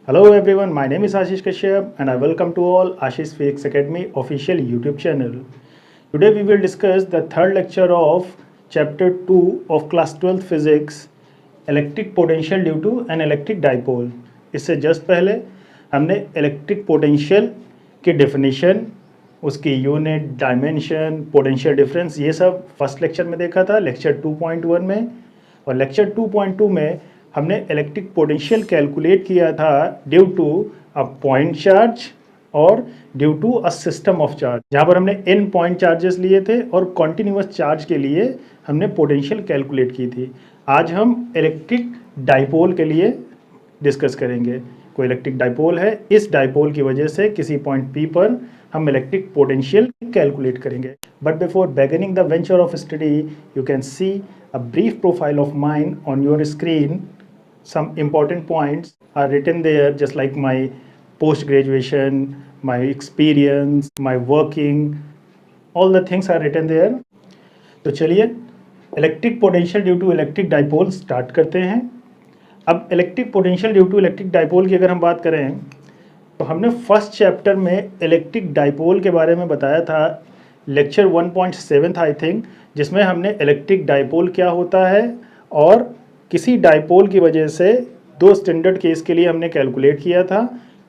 Hello everyone, my name is Ashish Kashyap and I welcome to all Ashish Physics Academy official YouTube channel. Today we will discuss the third lecture of chapter 2 of class 12th physics, electric potential due to an electric dipole. इससे just पहले हमने electric potential की definition, उसकी unit, dimension, potential difference, ये सब first lecture में देखा था, लेक्चर 2.1 में। और लेक्चर 2.2 में हमने इलेक्ट्रिक पोटेंशियल कैलकुलेट किया था due to a point charge और due to a system of charge, जहाँ पर हमने n पॉइंट चार्जेस लिए थे और कॉन्टिन्यूस चार्ज के लिए हमने पोटेंशियल कैलकुलेट की थी। आज हम इलेक्ट्रिक डाइपोल के लिए डिस्कस करेंगे। कोई इलेक्ट्रिक डाइपोल है, इस डाइपोल की वजह से किसी पॉइंट P पर हम इलेक्ट्रिक पोटेंशियल कैलकुलेट करेंगे। But before beginning the venture of study, you can see a brief profile of mine on your screen. Some important points are written there, just like my post graduation, my experience, my working, all the things are written there. तो चलिए electric potential due to electric dipole start करते हैं। अब electric potential due to electric dipole की अगर हम बात करें तो हमने फर्स्ट चैप्टर में इलेक्ट्रिक डाइपोल के बारे में बताया था, लेक्चर 1.7 था आई थिंक, जिसमें हमने इलेक्ट्रिक डाइपोल क्या होता है और किसी डाइपोल की वजह से दो स्टैंडर्ड केस के लिए हमने कैलकुलेट किया था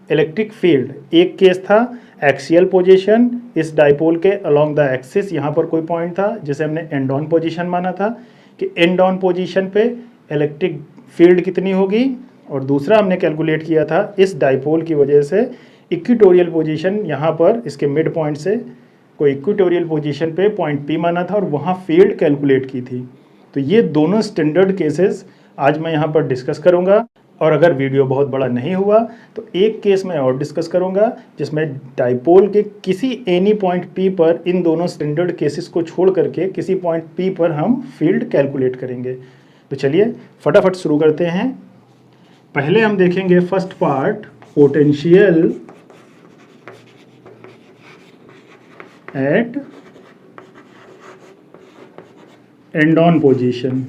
इलेक्ट्रिक फील्ड। एक केस था एक्सियल पोजीशन, इस डाइपोल के अलोंग द एक्सिस, यहाँ पर कोई पॉइंट था जिसे हमने एंड ऑन पोजीशन माना था कि एंड ऑन पोजीशन पे इलेक्ट्रिक फील्ड कितनी होगी। और दूसरा हमने कैलकुलेट किया था इस डाइपोल की वजह से इक्वेटोरियल पोजीशन, यहाँ पर इसके मिड पॉइंट से कोई इक्वेटोरियल पोजीशन पे पॉइंट P माना था और वहाँ फील्ड कैलकुलेट की थी। तो ये दोनों स्टैंडर्ड केसेस आज मैं यहाँ पर डिस्कस करूँगा। और अगर वीडियो बहुत बड़ा नहीं हुआ तो एक केस मैं और डिस्कस करूँगा जिसमें डाइपोल के किसी एनी पॉइंट P पर इन दोनों स्टैंडर्ड केसेस को छोड़ करके किसी पॉइंट P पर हम फील्ड कैलकुलेट करेंगे। तो चलिए फटाफट शुरू करते हैं। पहले हम देखेंगे first part, potential at end on position।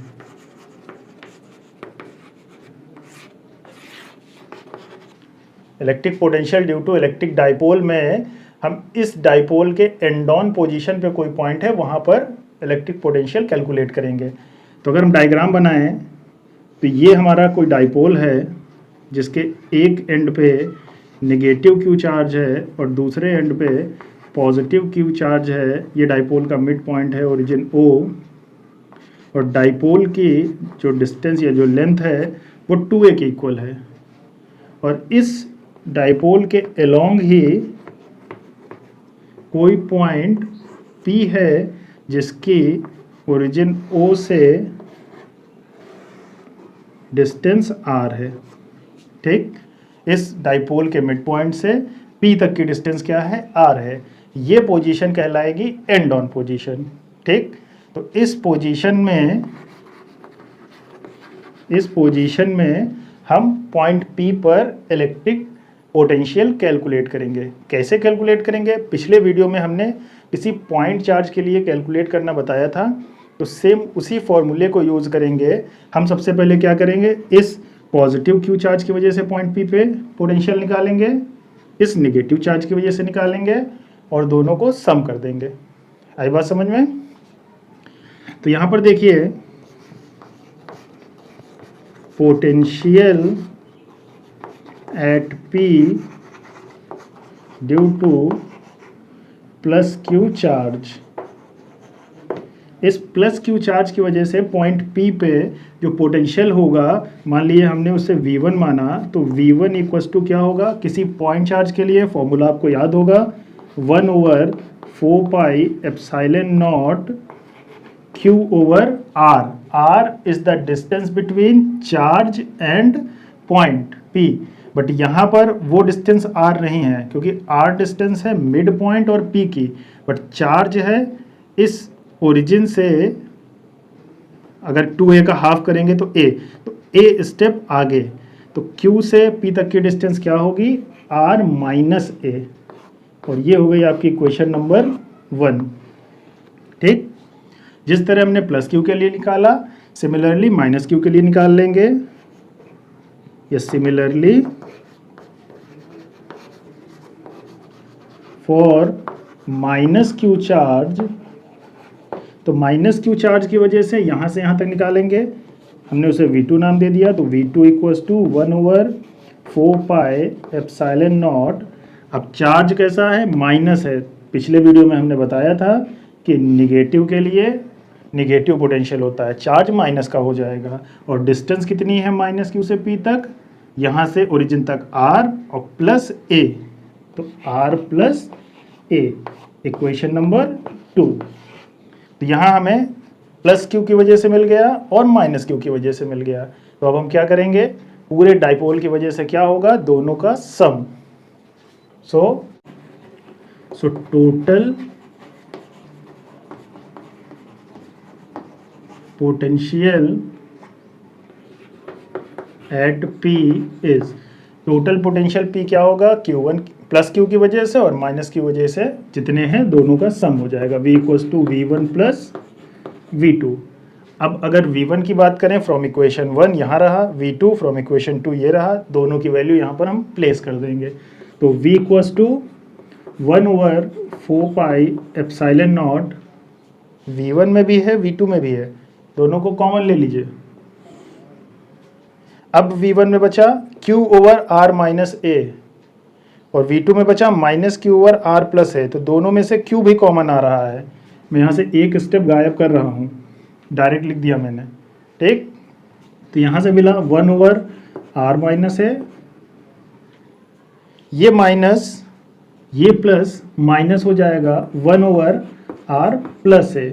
Electric potential due to electric dipole में हम इस डाइपोल के एंड ऑन पोजीशन पे कोई पॉइंट है वहाँ पर इलेक्ट्रिक पोटेंशियल कैलकुलेट करेंगे। तो अगर हम डायग्राम बनाएं तो ये हमारा कोई डाइपोल है जिसके एक एंड पे नेगेटिव क्यू चार्ज है और दूसरे एंड पे पॉजिटिव क्यू चार्ज है। ये डाइपोल का मिड पॉइंट है, ओरिजिन O, और डाइपोल की जो डिस्टेंस या जो लेंथ है वो 2a के इक्वल है। और इस डाइपोल के अलोंग ही कोई पॉइंट P है जिसकी ओरिजिन O से डिस्टेंस r है। ठीक, इस डाइपोल के मिड पॉइंट से P तक की डिस्टेंस क्या है, r है। ये पोजीशन कहलाएगी एंड ऑन पोजीशन। ठीक, तो इस पोजीशन में हम पॉइंट P पर इलेक्ट्रिक पोटेंशियल कैलकुलेट करेंगे। कैसे कैलकुलेट करेंगे? पिछले वीडियो में हमने किसी पॉइंट चार्ज के लिए कैलकुलेट करना बताया था, तो सेम उसी फॉर्मूले को यूज़ करेंगे। हम सबसे पहले क्या करेंगे, इस पॉजिटिव क्यू चार्ज की वजह से पॉइंट P पे पोटेंशियल निकालेंगे, इस नेगेटिव चार्ज की वजह से निकालेंगे और दोनों को सम कर देंगे। आई बात समझ में? तो यहाँ पर देखिए, potential at P due two plus Q charge, इस प्लस क्यू चार्ज की वजह से पॉइंट P पे जो पोटेंशियल होगा, मान लिए हमने उसे V1 माना, तो V1 इक्वल्स टू क्या होगा, किसी पॉइंट चार्ज के लिए फॉर्मूला आपको याद होगा, 1/4 pi epsilon not Q over R। R is the distance between charge and point P। But यहाँ पर वो डिस्टेंस R नहीं है क्योंकि R डिस्टेंस है मिड पॉइंट और P की, बट चार्ज है इस ओरिजिन से, अगर 2a का हाफ करेंगे तो a, तो a स्टेप आगे, तो Q से P तक की डिस्टेंस क्या होगी, R माइनस a। और ये हो गई आपकी क्वेश्चन नंबर 1। ठीक, जिस तरह हमने प्लस क्यू के लिए निकाला, सिमिलरली माइनस क्यू के लिए निकाल लेंगे। ये similarly for minus Q charge, तो माइनस क्यू चार्ज की वजह से यहाँ से यहाँ तक निकालेंगे, हमने उसे V2 नाम दे दिया, तो V2 equals to 1/4 pi epsilon naught. अब चार्ज कैसा है, माइनस है। पिछले वीडियो में हमने बताया था कि निगेटिव के लिए निगेटिव पोटेंशियल होता है, चार्ज माइनस का हो जाएगा। और डिस्टेंस कितनी है माइनस क्यू से P तक, यहाँ से ओरिजिन तक R और प्लस A, तो R plus A, equation number 2। तो यहाँ हमें प्लस क्यू की वजह से मिल गया और माइनस क्यू की वजह से मिल गया। तो अब हम क्या करेंगे, पूरे डाइपोल की वजह से क्या होगा, दोनों का sum. So total potential at P is, total potential P क्या होगा, Q1 प्लस Q की वजह से और माइनस की वजह से जितने हैं दोनों का सम हो जाएगा, V equals to V1 plus V2। अब अगर V1 की बात करें फ्रॉम इक्वेशन 1 यहाँ रहा, V2 फ्रॉम इक्वेशन 2 ये रहा, दोनों की वैल्यू यहाँ पर हम प्लेस कर देंगे। तो V equals to 1/4 pi epsilon naught, V1 में भी है V2 में भी है, दोनों को कॉमन ले लीजिए। अब V1 में बचा Q over R minus A और V2 में बचा minus Q over R plus A, तो दोनों में से Q भी कॉमन आ रहा है। मैं यहाँ से एक स्टेप गायब कर रहा हूँ, डायरेक्ट लिख दिया मैंने, ठीक। तो यहाँ से मिला 1/R माइनस A, ये माइनस ये प्लस माइनस हो जाएगा 1/R प्लस A,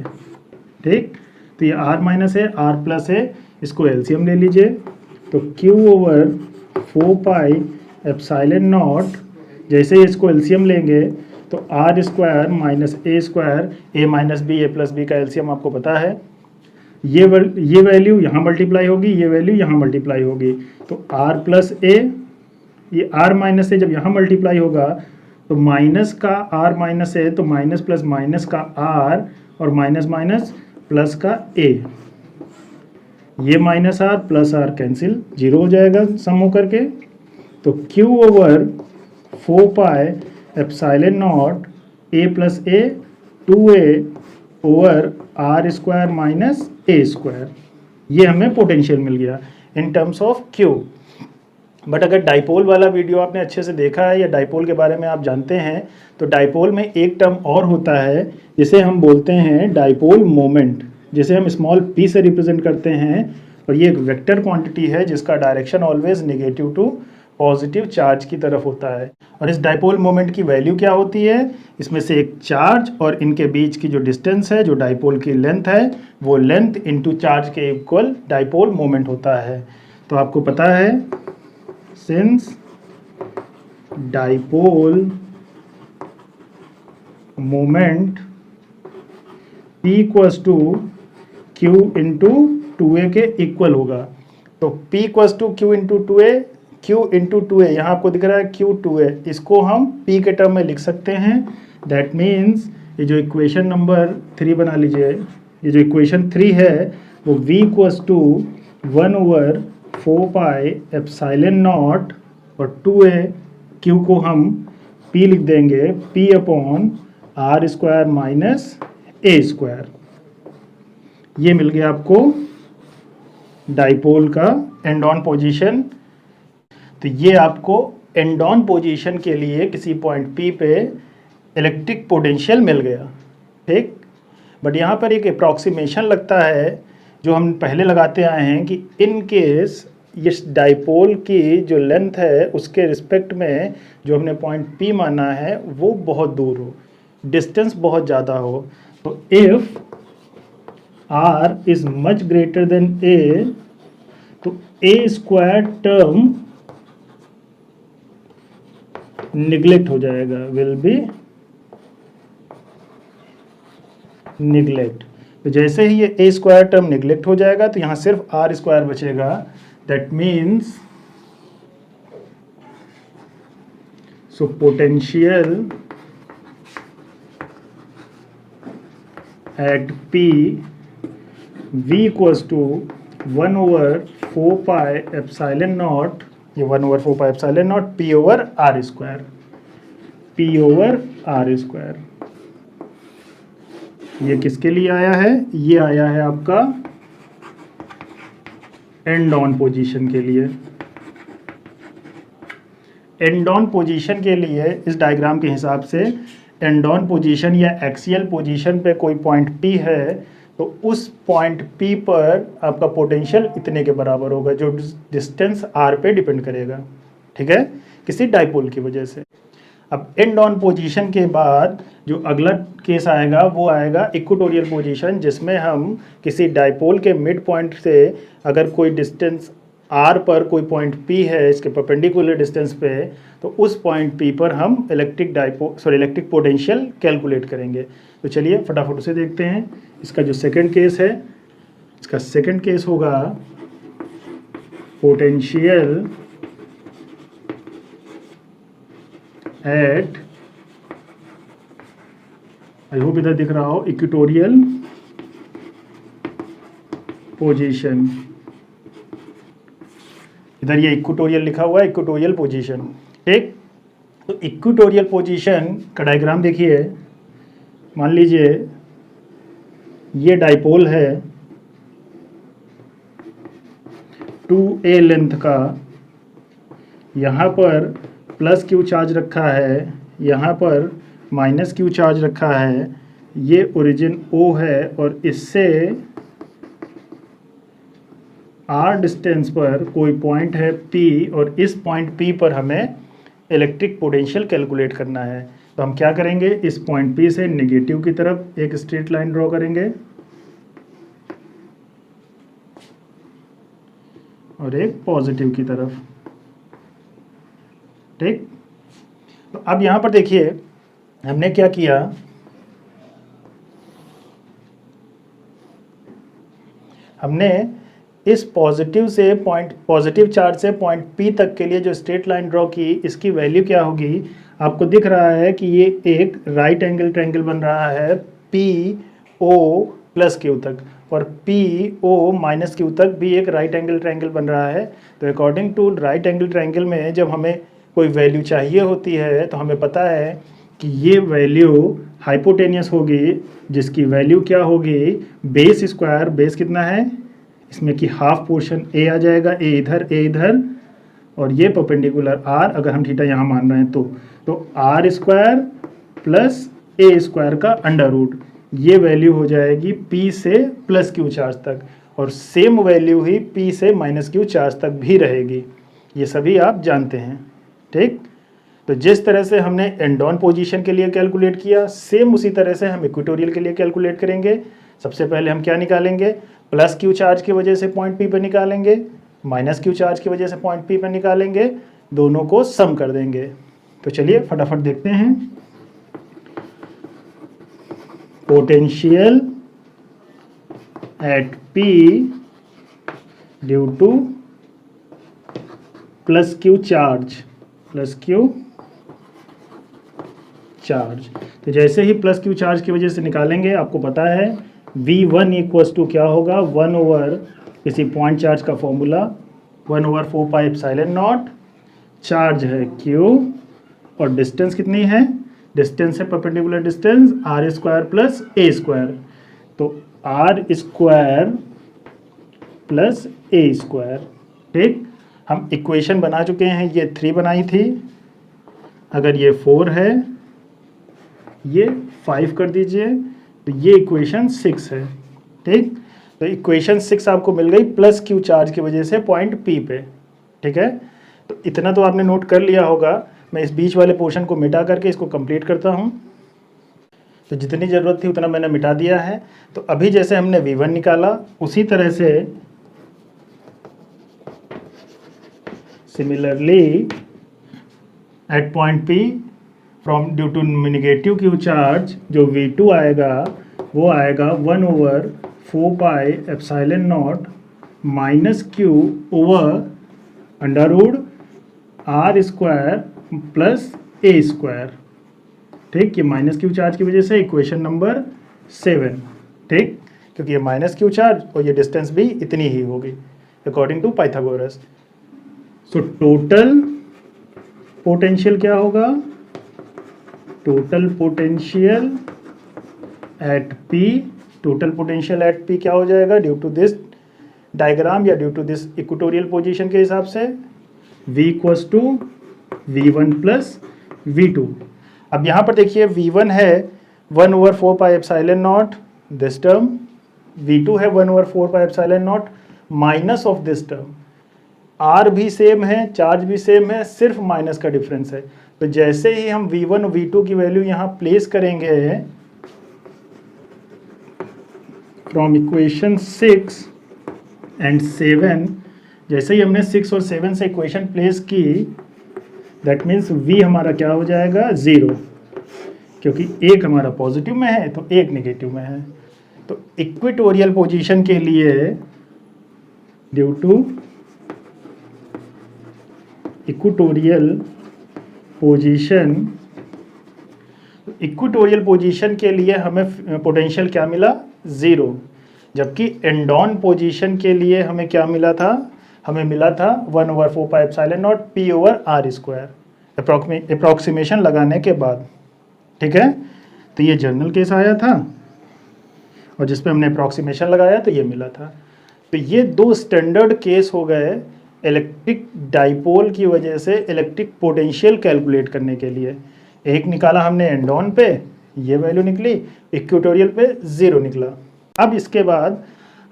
ठीक। तो ये R माइनस है R प्लस है, इसको एलसीएम ले लीजिए, तो Q over 4 pi epsilon not, जैसे ही इसको एलसीएम लेंगे तो R square minus A square, A minus B, A plus B का एलसीएम आपको पता है, ये वैल्यू यहाँ मल्टीप्लाई होगी, ये वैल्यू यहाँ मल्टीप्लाई होगी, तो R प्लस A, ये R माइनस A जब यहाँ मल्टीप्लाई होगा तो माइनस का R माइनस A, तो माइनस प्लस माइनस का R और माइनस माइनस प्लस का A, ये minus R plus R cancel, zero हो जाएगा सम होकर के। तो Q over 4 pi epsilon not A plus A 2A over R square minus A square, ये हमें पोटेंशियल मिल गया in terms of Q। But अगर डाइपोल वाला वीडियो आपने अच्छे से देखा है या डाइपोल के बारे में आप जानते हैं, तो डाइपोल में एक टर्म और होता है जिसे हम बोलते हैं डाइपोल मोमेंट, जिसे हम स्मॉल p से रिप्रेजेंट करते हैं, और ये एक वेक्टर क्वांटिटी है जिसका direction always negative to positive charge की तरफ होता है। और इस डाइपोल मोमेंट की वैल्यू क्या होती है, इसमें से एक चार्ज और इनके बीच की जो डिस्टेंस है, जो डाइपोल की लेंथ है, वो लेंथ इनटू चार्ज के इक्वल डाइपोल मोमेंट होता है। तो आपको पता है, since dipole moment P equals to Q into 2A के इक्वल होगा, तो P equals to Q into 2A, Q into 2A, यहाँ आपको दिख रहा है Q 2A, इसको हम P के टर्म में लिख सकते हैं। दैट मीन्स ये जो इक्वेशन नंबर 3 बना लीजिए, ये जो इक्वेशन 3 है वो V equals to 1/4 pi epsilon naught और 2A, Q को हम P लिख देंगे, P upon R square minus A square, ये मिल गया आपको डाइपोल का एंड ऑन पोजीशन। तो ये आपको एंड ऑन पोजीशन के लिए किसी पॉइंट P पे इलेक्ट्रिक पोटेंशियल मिल गया, ठीक। बट यहाँ पर एक अप्रॉक्सीमेशन लगता है जो हम पहले लगाते आए हैं कि इन केस इस डाइपोल की जो लेंथ है उसके रिस्पेक्ट में जो हमने पॉइंट P माना है वो बहुत दूर हो, डिस्टेंस बहुत ज़्यादा हो, तो if R is much greater than A, तो A स्क्वायर टर्म निगलेक्ट हो जाएगा, विल बी निगलेक्ट। तो जैसे ही ये A स्क्वायर टर्म निगलेक्ट हो जाएगा तो यहाँ सिर्फ R स्क्वायर बचेगा। That means so potential at P V equals to 1/4 pi epsilon naught, ये 1/4 pi epsilon naught P over R square. P/r²। ये किसके लिए आया है? ये आया है आपका एंड ऑन पोजीशन के लिए। एंड ऑन पोजीशन के लिए इस डायग्राम के हिसाब से एंड ऑन पोजीशन या एक्सियल पोजीशन पे कोई पॉइंट P है तो उस पॉइंट P पर आपका पोटेंशियल इतने के बराबर होगा, जो डिस्टेंस r पे डिपेंड करेगा, ठीक है, किसी डाइपोल की वजह से। अब एंड ऑन पोजीशन के बाद जो अगला केस आएगा वो आएगा इक्वेटोरियल पोजीशन, जिसमें हम किसी डाइपोल के मिड पॉइंट से अगर कोई डिस्टेंस r पर कोई पॉइंट P है इसके परपेंडिकुलर डिस्टेंस पे, तो उस पॉइंट P पर हम इलेक्ट्रिक पोटेंशियल कैलकुलेट करेंगे। तो चलिए फटाफट उसे देखते हैं। इसका जो सेकंड केस है, इसका सेकंड केस होगा पोटेंशियल एट, आई होप इधर दिख रहा हो, इक्वेटोरियल पोजीशन। इधर ये इक्वेटोरियल लिखा हुआ है, इक्वेटोरियल पोजीशन, ठीक। तो इक्वेटोरियल पोजीशन का डायग्राम देखिए। मान लीजिए ये डाइपोल है 2a लेंथ का, यहाँ पर प्लस क्यू चार्ज रखा है, यहाँ पर माइनस क्यू चार्ज रखा है, ये ओरिजिन O है और इससे r डिस्टेंस पर कोई पॉइंट है P और इस पॉइंट P पर हमें इलेक्ट्रिक पोटेंशियल कैलकुलेट करना है। तो हम क्या करेंगे, इस पॉइंट P से नेगेटिव की तरफ एक स्ट्रेट लाइन ड्रॉ करेंगे और एक पॉजिटिव की तरफ, ठीक। तो अब यहाँ पर देखिए हमने क्या किया, हमने इस पॉजिटिव चार्ज से पॉइंट P तक के लिए जो स्ट्रेट लाइन ड्रॉ की, इसकी वैल्यू क्या होगी? आपको दिख रहा है कि ये एक राइट एंगल ट्रायंगल बन रहा है PO प्लस Q तक, और PO माइनस Q तक भी एक राइट एंगल ट्रायंगल बन रहा है। तो according to right angle triangle में जब हमें कोई वैल्यू चाहिए होती है तो हमें पता है कि ये वैल्यू हाइपोटेनियस होगी, जिसकी वैल्यू क्या होगी, बेस स्क्वायर, बेस कितना है इसमें कि हाफ पोर्शन A आ जाएगा, A इधर और ये परपेंडिकुलर R, अगर हम थीटा यहाँ मान रहे हैं तो R square plus A square का अंडर रूट, ये वैल्यू हो जाएगी P से प्लस Q चार्ज तक, और सेम वैल्यू ही P से माइनस Q चार्ज तक भी रहेगी। ये सभी आप जानते हैं, ठीक। तो जिस तरह से हमने एंड ऑन पोजीशन के लिए कैलकुलेट किया, सेम उसी तरह से हम इक्वेटोरियल के लिए कैलकुलेट करेंगे। सबसे पहले हम क्या निकालेंगे, प्लस Q चार्ज की वजह से पॉइंट P पर निकालेंगे, माइनस Q चार्ज की वजह से पॉइंट P पर निकालेंगे, दोनों को सम कर देंगे। तो चलिए फटाफट देखते हैं। Potential at P due two plus Q charge, तो जैसे ही प्लस Q चार्ज की वजह से निकालेंगे, आपको पता है V1 इक्वल्स टू क्या होगा, 1 ओवर किसी पॉइंट चार्ज का formula 1 over 4 pi epsilon not, charge है Q और डिस्टेंस कितनी है, डिस्टेंस है perpendicular distance R square plus A square, तो R square plus A square, ठीक। हम इक्वेशन बना चुके हैं, ये 3 बनाई थी, अगर ये 4 है, ये 5 कर दीजिए, तो ये इक्वेशन 6 है, ठीक। तो इक्वेशन 6 आपको मिल गई प्लस Q चार्ज की वजह से पॉइंट P पे, ठीक है। तो इतना तो आपने नोट कर लिया होगा। मैं इस बीच वाले पोर्शन को मिटा करके इसको कंप्लीट करता हूँ। तो जितनी ज़रूरत थी उतना मैंने मिटा दिया है। तो अभी जैसे हमने V1 निकाला, उसी तरह से similarly at point P from due to negative Q charge, जो V2 आएगा वो आएगा 1 over 4 pi epsilon naught minus Q over under root R square plus A square, ठीक। ये माइनस Q चार्ज की वजह से इक्वेशन नंबर 7, ठीक, क्योंकि ये माइनस Q चार्ज और ये डिस्टेंस भी इतनी ही होगी according to Pythagoras. So total potential क्या होगा, total potential at P, total potential at P क्या हो जाएगा ड्यू टू दिस डायग्राम या due to this equatorial position के हिसाब से V equals to V1 plus V2। अब यहाँ पर देखिए V1 है 1/4 pi epsilon not this term, V2 है 1/4 pi epsilon naught minus of this term. R भी सेम है, चार्ज भी सेम है, सिर्फ माइनस का डिफरेंस है। तो जैसे ही हम V1 और V2 की वैल्यू यहाँ प्लेस करेंगे फ्रॉम इक्वेशन 6 एंड 7, जैसे ही हमने 6 और 7 से इक्वेशन प्लेस की, दैट मीन्स V हमारा क्या हो जाएगा 0, क्योंकि एक हमारा पॉजिटिव में है तो एक नेगेटिव में है। तो इक्वेटोरियल पोजीशन के लिए ड्यू टू इक्वेटोरियल पोजीशन के लिए हमें पोटेंशियल क्या मिला 0, जबकि एंडॉन पोजीशन के लिए हमें क्या मिला था, हमें मिला था 1/4 pi epsilon naught P over R square approximation लगाने के बाद। ठीक है, तो ये जनरल केस आया था और जिस पे हमने अप्रॉक्सीमेशन लगाया तो ये मिला था। तो ये दो स्टैंडर्ड केस हो गए इलेक्ट्रिक डाइपोल की वजह से इलेक्ट्रिक पोटेंशियल कैलकुलेट करने के लिए। एक निकाला हमने एंडॉन पे, ये वैल्यू निकली, इक्वेटोरियल पे 0 निकला। अब इसके बाद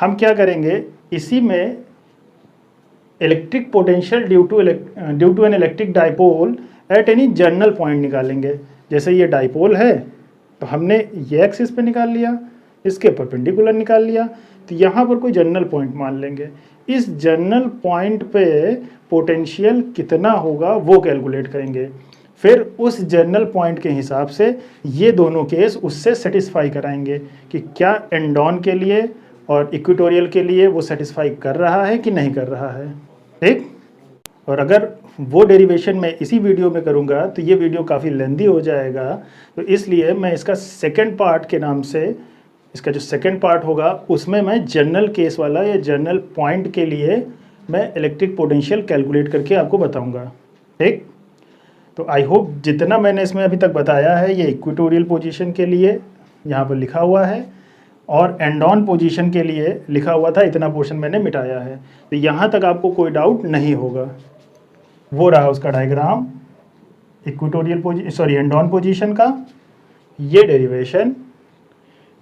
हम क्या करेंगे, इसी में electric potential due to an electric dipole at any general point निकालेंगे। जैसे ये डाइपोल है तो हमने ये एक्सिस पे निकाल लिया, इसके परपेंडिकुलर निकाल लिया, तो यहाँ पर कोई जनरल पॉइंट मान लेंगे। इस जनरल पॉइंट पे पोटेंशियल कितना होगा वो कैलकुलेट करेंगे, फिर उस जनरल पॉइंट के हिसाब से ये दोनों केस उससे सेटिस्फाई कराएंगे कि क्या एंडॉन के लिए और इक्वेटोरियल के लिए वो सेटिस्फाई कर रहा है कि नहीं कर रहा है। ठीक, और अगर वो डेरिवेशन मैं इसी वीडियो में करूँगा तो ये वीडियो काफ़ी लेंदी हो जाएगा, तो इसलिए मैं इसका सेकंड पार्ट के नाम से, इसका जो सेकंड पार्ट होगा उसमें मैं जनरल केस वाला या जनरल पॉइंट के लिए मैं इलेक्ट्रिक पोटेंशियल कैलकुलेट करके आपको बताऊंगा। ठीक, तो आई होप जितना मैंने इसमें अभी तक बताया है ये इक्वेटोरियल पोजीशन के लिए यहाँ पर लिखा हुआ है और एंडॉन पोजीशन के लिए लिखा हुआ था, इतना पोर्शन मैंने मिटाया है। तो यहाँ तक आपको कोई डाउट नहीं होगा। वो रहा उसका डायग्राम एंडॉन पोजीशन का, ये डेरिवेशन,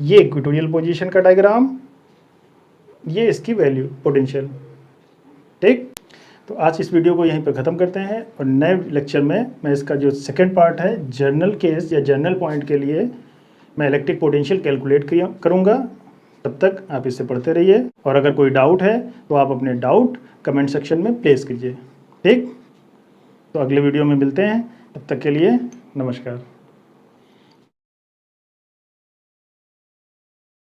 ये इक्वेटोरियल पोजीशन का डायग्राम, ये इसकी वैल्यू पोटेंशियल। ठीक, तो आज इस वीडियो को यहीं पर ख़त्म करते हैं और नए लेक्चर में मैं इसका जो सेकंड पार्ट है जनरल केस या जनरल पॉइंट के लिए मैं इलेक्ट्रिक पोटेंशियल कैलकुलेट करूँगा। तब तक आप इससे पढ़ते रहिए और अगर कोई डाउट है तो आप अपने डाउट कमेंट सेक्शन में प्लेस कीजिए। ठीक, तो अगले वीडियो में मिलते हैं, तब तक के लिए नमस्कार।